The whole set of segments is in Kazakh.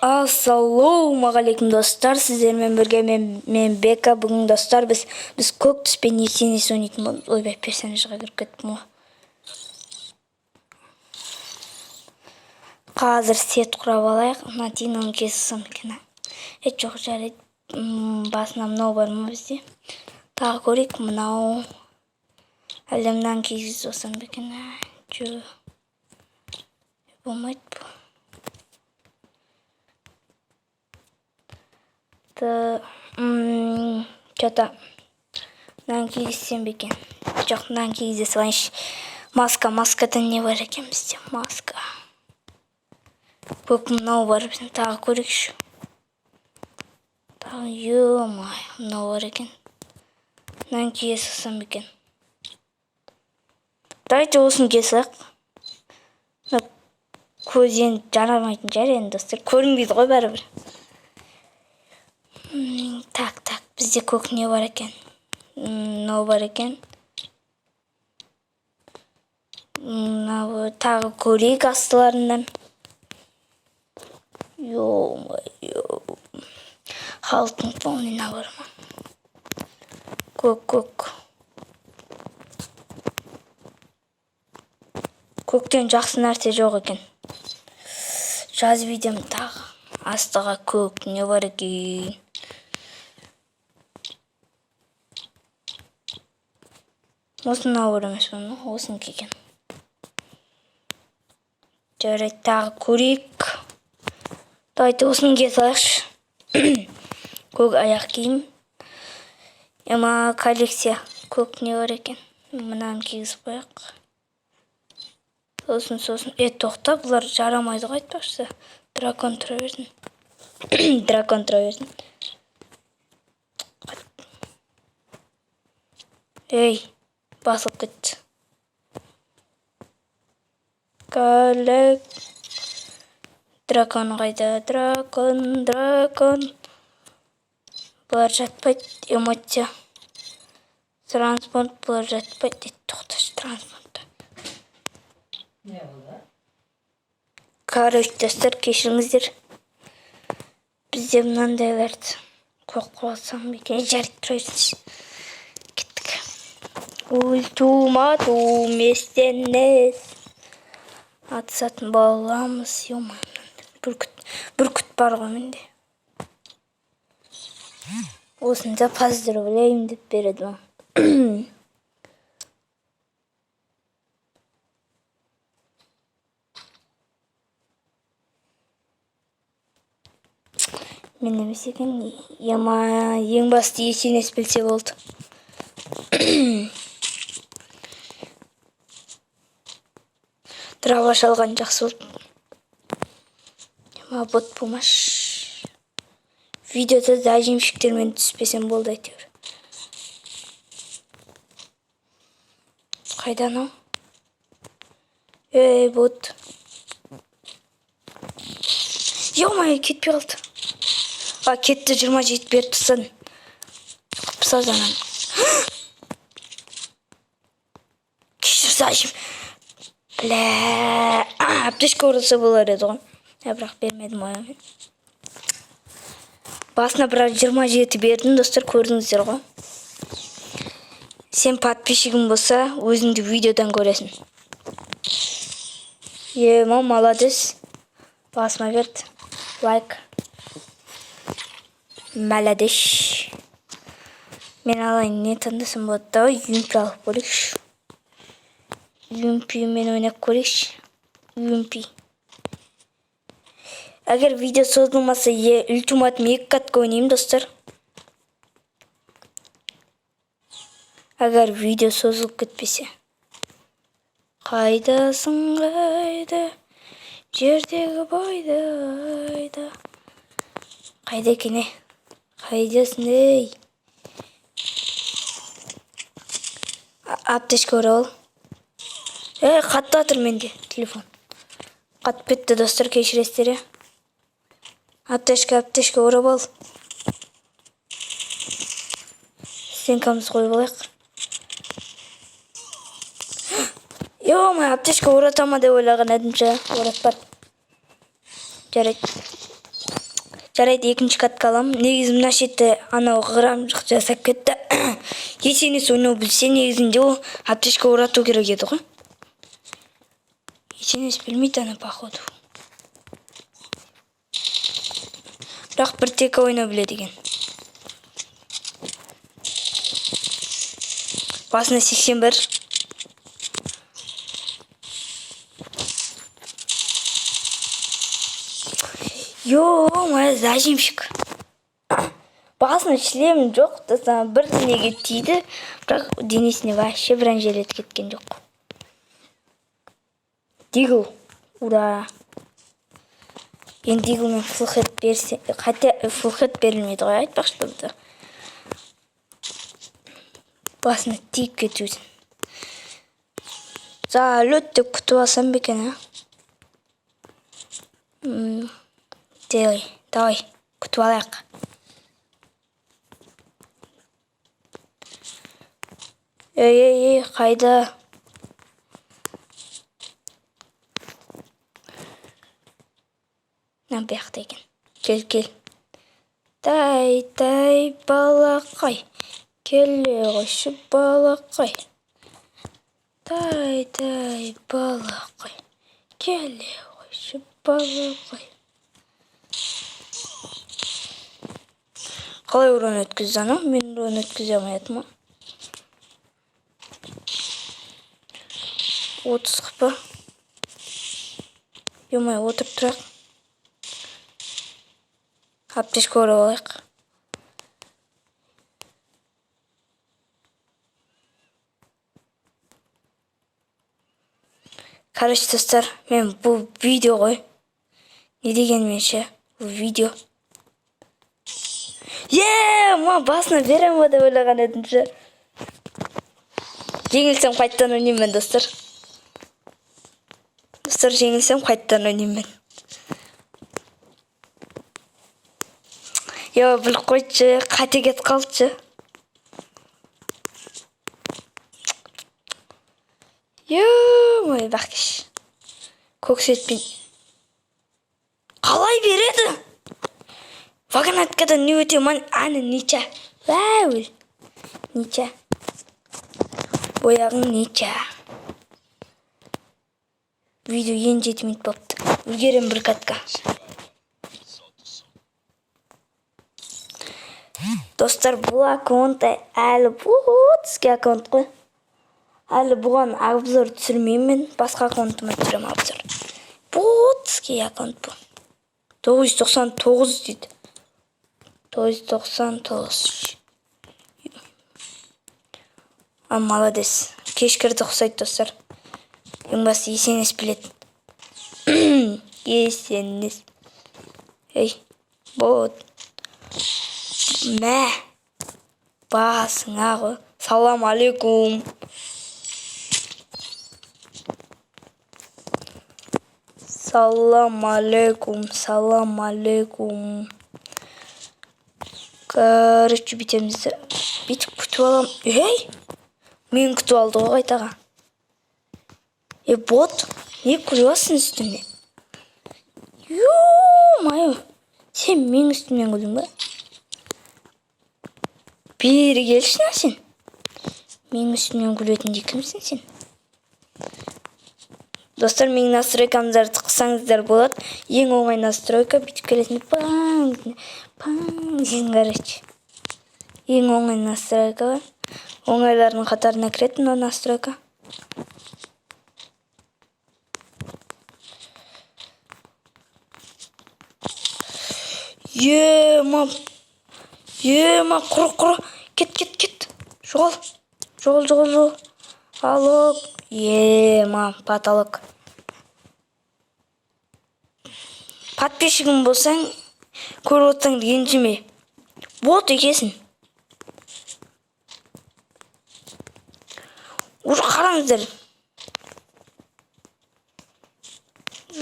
Ассалаумағалейкум достар, сіздермен бірге мен Бека. Бүгін достар біз көк түспен ертеңес ойнайтын боламыз. Ойбай, персонажға кіріп кеттім ғой. Қазір сет құрап алайық. Натинаның кесісім екен. Жоқ, жарайды. Басына мынау бар ма бізде? Тағы көрейік, мынау. Әлде мынан кигіз осам бекен. Болмайды бұл. Что-то мынаны кигізсем бекен. Жоқ, мынаны кигізе салайыншы. Маскадан не бар екен бізде? Маска. Көк мынау бар бізден. Тағы көрейікші. Тағы ё-май, мынау бар екен. Мынаны киге салсам бекен. Давайте осын кие салайық. Көзен жарамайтын жар енді достар. Көрінбейді ғой бәрібір. Так, бізде көк не бар екен? Мынау бар екен. Тағы көрейік астыларынан. Ё-моё. Халықтың полнына бар ма? Көк. Көктен жақсы нәрсе жоқ екен. Жазып едім тағы. Астыға көк не бар екен? Осын ауыр емес бұны, осын кеген. Жарайды, тағы көрейік. Давайте осын ке салайықшы. Көк аяқ киім. Ема коллекция. Көк не бар екен? Мынаны кигізіп қояйық. Сосын. Тоқта, бұлар жарамайды ғой айтпақшы. Дракон тұра бердім. Ей, басып кетті. Дракон қайда? Дракон. Бұлар жатпайды. Эмоция. Транспорт бұлар жатпайды. Тоқташы транспортта. Не болды? Короче, достар, кешіріңіздер. Бізде мынандайларды көк қылсам бекен. Жарайды, тұра берсінші. Кеттік. Ультиматум естенес. Атысатын баламыз. Бүркіт бар ғой менде. Осында поздравляем деп береді ма. Мен емес екен, ең басты есенес білсе болды. Драва шалған жақсы болды. Бот болмаш. Видеода да жемшіктермен түспесем болды әйтеуір. Қайдан ау? Бот. Ё-май, кетпей қалды. Кетті 27 берді тұсын. Құпса жанан. Кешірсе ашым. Аптешке ұрысы болар еді ғой. Бірақ бермедім ойымен. Басына бірақ 27 бердім, достар, көрдіңіздер ғой. Сен подписчигім болса, өзіңді видеодан көресің. Молодец. Басыма берді. Лайк. Молодец. Мен алайын не таңдасым болады да, юмпи алып көрейікші. Юмпи мен ойнап көрейікші. Юмпи. Әгер видео созылмаса, ультиматум 2 катқа ойнайым, достар. Әгер видео созылып кетпесе. Қайдасың қайда? Жердегі бойда. Қайда екене? Қайдасың ей? Аптешке ора ол. Қатты атыр менде телефон. Қатып кетті, достар, кешірестері. Аптешке ора бол. Сен камыз қой болайық. Ё-май, аптешке оратама деп ойлаған әдімше. Оратпар. Жарайды. Жарайды, экинчи катка алам. Негизи мына четте анау кырамжык жасап кетти. Есенес ойноо билсе негизинде ол аптечка уратуу керек эди го. Есенес билмейт аны походу. Бирок бир тека ойноо билет экен. Басына 81. Ё-моё, зажимщик. Басына шлем жок, бир денеге тийди, бирок денесине вообще бир желет кеткен жок. Дигл. Ура. Енді дигл мен фулхед берсе, хотя фулхед берилмейди ғой, айтпакчы да. Басына тиіп кетүүсүн. Залөт деп күтүп алсам бекен, а? Давай, күтүп алайык. Эй, кайда? Нам бияқта екен. Кел. Тай, балақай. Келе қойшы балақай. Тай, балақай. Келе қойшы балақай. Қалай урон өткізді ана? Мен урон өткізе алмайатым ма? 30 қыпа. Емай, отырып тұрақ. Аптечка орап алайық. Короче, достар, мен бұл видео ғой. Не дегенменше, бұл видео. Ма басына берем ба деп ойлаған едім ше. Жеңілсем қайттан ойнаймын, достар. Достар, жеңілсем қайттан ойнаймын. Біліп қойшы, қате кет қалшы. Мой бақыш. Көксетпен. Қалай береді? Вагонаткадан не өте ман, аны неча. Вәуіл. Неча. Бояғың неча. Видео ең 7 минут бопты. Үлгерем бір катка. Достар, бұл аккаунтта әлі бұғытске аккаунт қой. Әлі бұған обзор түсірмеймін, басқа аккаунтыма түсірем обзор. Бұғытске аккаунт бұл. 999 дейді. 999. Молодец. Кешкірді ұқсайды, достар. Ең басы Есенес білет. Есенес. Ей, бот. Мә. Басыңа ғой. Салам алейкум. Салам алейкум. Короче, битемізді. Битіп күтіп алам. Ей! Мен күтіп алды ғой қайтаға. Бот, не күлуасың үстімде? Ё-майо, сен мен үстімден күлдің ба? Бері келшін сен. Мен үстімден күлетінде кімсің сен? Достар, менің настройкамдарды қысаңыздар болады. Ең оңай настройка, бүйтіп келесінде паң, дейін короче. Ең оңай настройка бар. Оңайлардың қатарына кіретін о настройка. Ема, құры. Кет. Жоғал. Алып. Ема, паталық. Подписчигім болсаң, көріп отсаң ренжіме. Бот екесін. Уже қараңыздар.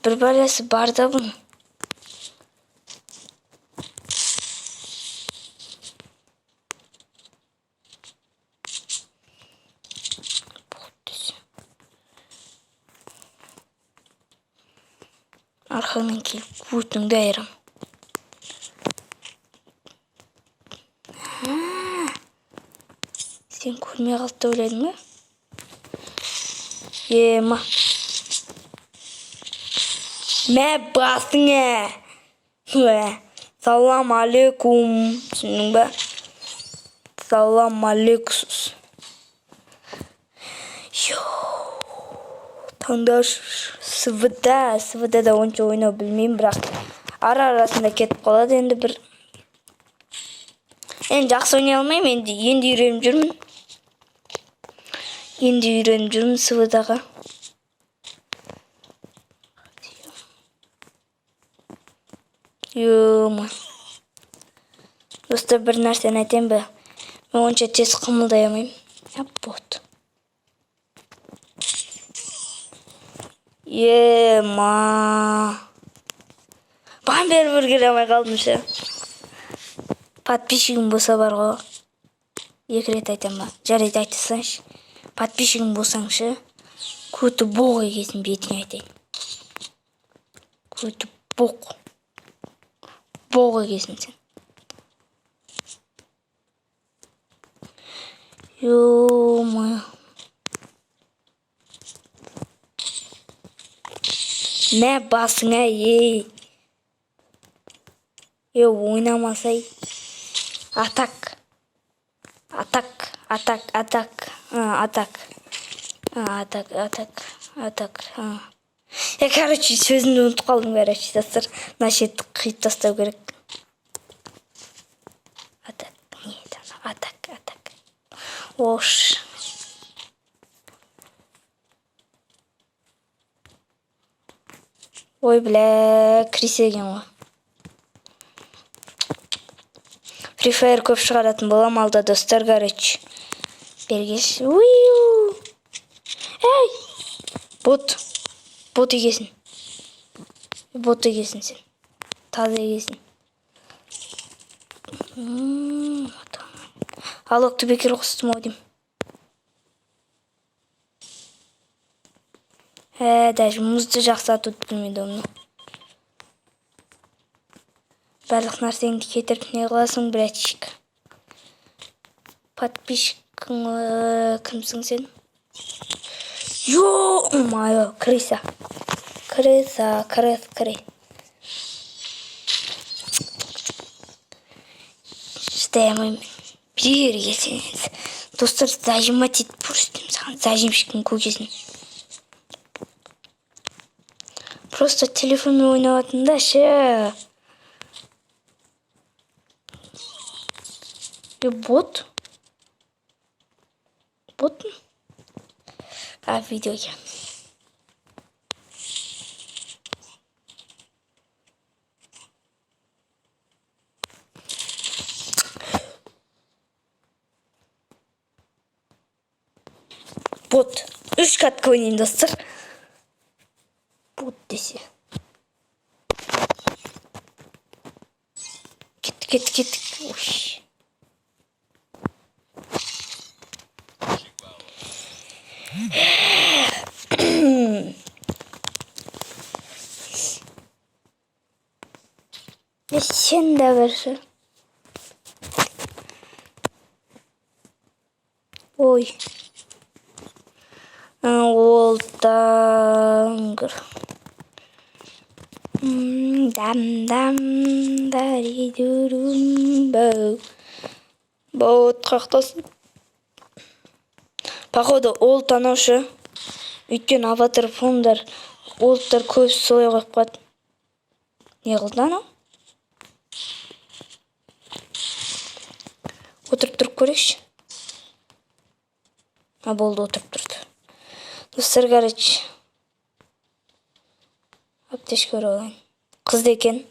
Бір бәлесі бар да бұның. Арқаңнан келіп өтіңді айырам. Сен көрмей қалды деп ойладың ба? Ема. Мә басыңа. Салам алейкум. Түсіндің ба? Салам алейкусыз. Таңдаш СВД-да онша ойнау білмеймін, бірақ ара-арасында кетіп қалады енді бір. Енді жақсы ойнай алмаймын, енді үйреніп жүрмін. СВД-ға. Йома. Достар, бір нәрсені айтайын ба? Мен онша тез қимылдай алмаймын. Вот. Ема. Бамбер келе алмай қалдым ше. Подписчигім болса бар ғой. 2 рет айтам ба? Жарайды, айта салайыншы. Подписчигім болсаңшы, көті боқ екенсің, бетіңе айтайын. Көті боқ. Боқ екенсің сен. Ё-моё. Мә басыңа, ей. Ойнамасай. Атак. Короче, сөзімді ұмытып қалдым, короче, достар. Мына шетті қиып тастау керек. Атак. Ош. Ой, бля, крисеген ғой. Free Fire көп шығаратын болам алда, достар, короче. Бергеш. Эй! Бот екесің. Бот екесің сен. Таза екесің. Алоқты бекер қостым ау дейм. Даже мұзды жақсы атуды білмейді оны. Барлық нәрсеңді кетіріп не қыласың, братчик? Подписчикің кімсің сен? Ё-моё, крыса. Шыдаймаймын. Бері келсең. Достар, зажимать етіп көрсетем саған, зажимщиктің көкесін. Просто телефонмен ойнаватында ше. Бот? Ботмын? Видеоға. Бот. 3 катка ойнайын, достар. Бот десе. Кет. Ой. Сен де бірші. Ой. Ол таңғыр. Даридурум. Бот қақтасын. Походу, ол танаушы. Өйткен аватар фондар, олттар көз солай қойып қойды. Не қылды анау? Отырып тұрып көрейікші. Болды, отырып тұрды. Достар, короче. Аптешке көріп алайын. Қызды екен.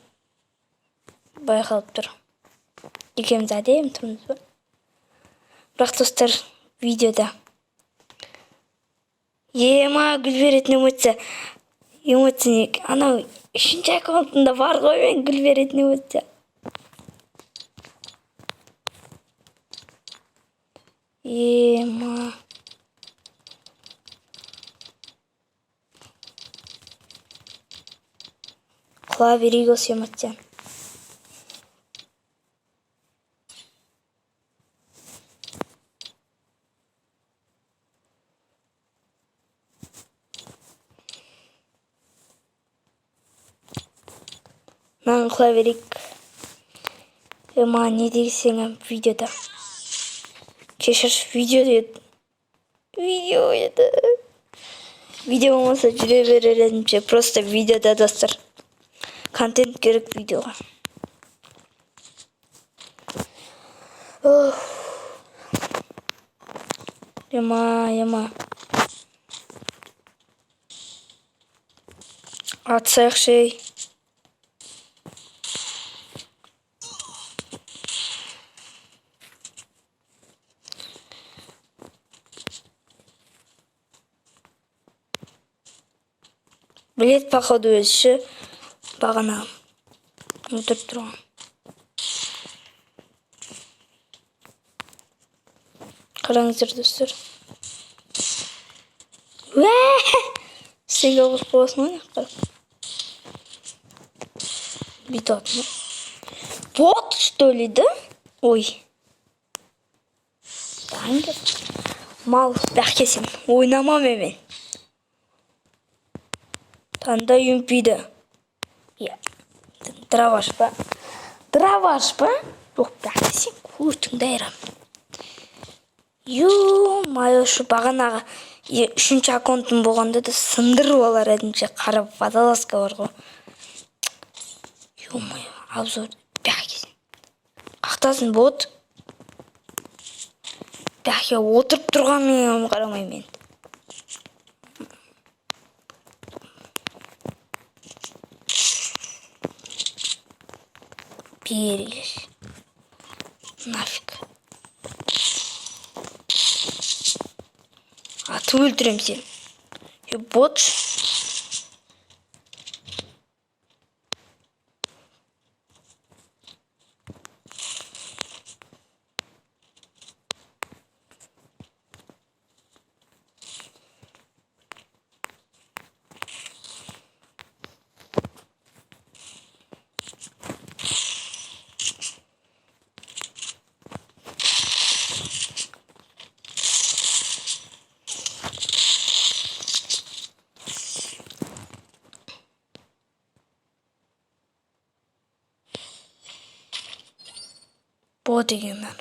Байқалып тұр. Екеуміз әдемі тұрмыз ба? Бірақ, достар, видеода. Ема, гүл беретін эмоция. Анау, 3-ші аккаунтында бар ғой мен гүл беретін эмоция. Ема. Қыла берейік осы эмоция. Мынаны кыла берейик. Мага не десең видеода. Кешір, видео деді. Видео еді. Видео болмаса жүре берер едімше. Просто видеода достар. Контент керек видеоға. Ема. Атсайық шей. Білет походу өзші бағана отырып тұрған. Қараңыздар достар. Сенге қосып боласың ғой, қарап. Бүйтіп атма. Бот, что ли, да? Ой. Дайыңдар. Мал, бәккесен. Ойнамам емен. Танда юмпиді. Драваш ба? Жоқ, бәккесен. Көтіңді айрам. Майо, шу бағанаға 3-ші аккаунтым болғанда да сындырып алар едімше қарап водолазка бар ғой. Майо, обзор бәккесен. Қақтасын бот. Бәке отырып тұрған мен қарамай мен. Берілер. Нафиг. Атып өлтірем сен. Бот. Бот деген мен.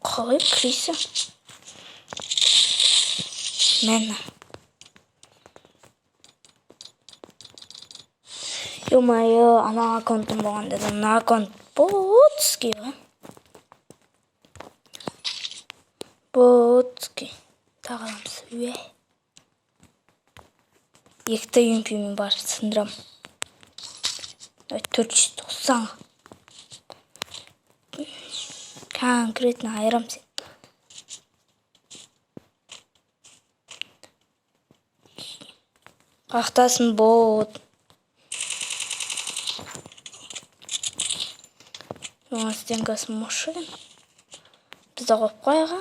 Қалай кірейсі? Мен. Майо, ана аккаунтым болғанда да ана аккаунт ботский ғой. Ботский. Тағаламыз. 2 юмпимен бар, сындырам. 490. Конкретно айрам сен. Қақтасын бот. Стенкасы машин. Бізді қойып қойға.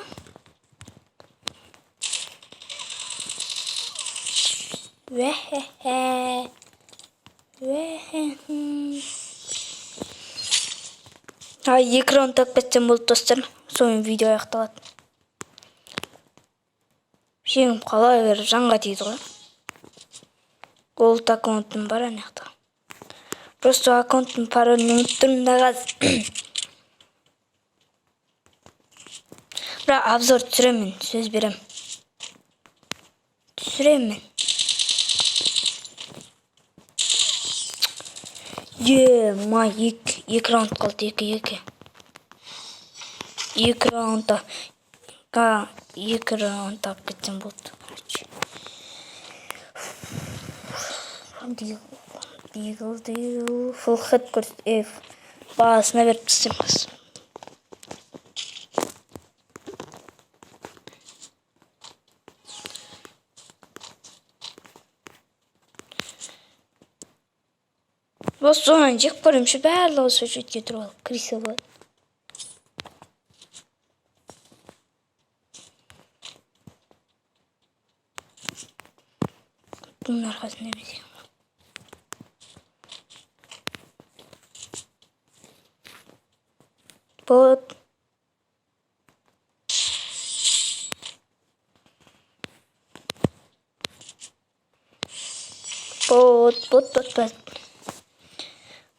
Экран так кетсем болды достар. Сонымен видео аяқталады. Жеңіп қала беріп жанға тиді ғой. Голд аккаунтым бар анақта. Просто аккаунтым паролін ұмыттым да қазір. Бірақ обзор түсіремін, сөз берем. Түсіремін. Май, 2 раунд қалды, 2. 2 раунда. 2 раунд ап кетсем болды. Дигл. Фул хед көрсет. Басына беріп түстем қыз. Осы соңын жек көремші бәрлі осы жетке тұрып алып кіресе болады. Бұның арқасында емес. Бот. Бот.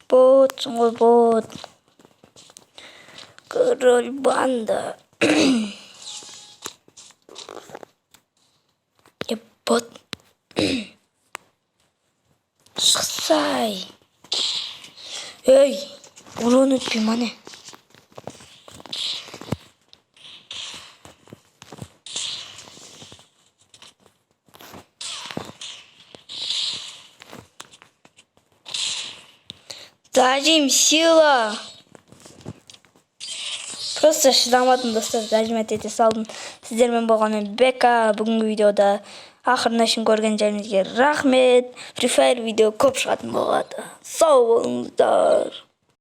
Бот, ой, бот. Король банда. Бот. Шықсай. Ей, урон өтпей мане. Зажим сила. Просто шыдамадым достар, зажимет ете салдым. Сіздермен болғанмен Бека. Бүгінгі видеода ақырына шейін көрген жеріңізге рахмет. Free Fire видео көп шығатын болады. Сау болыңыздар.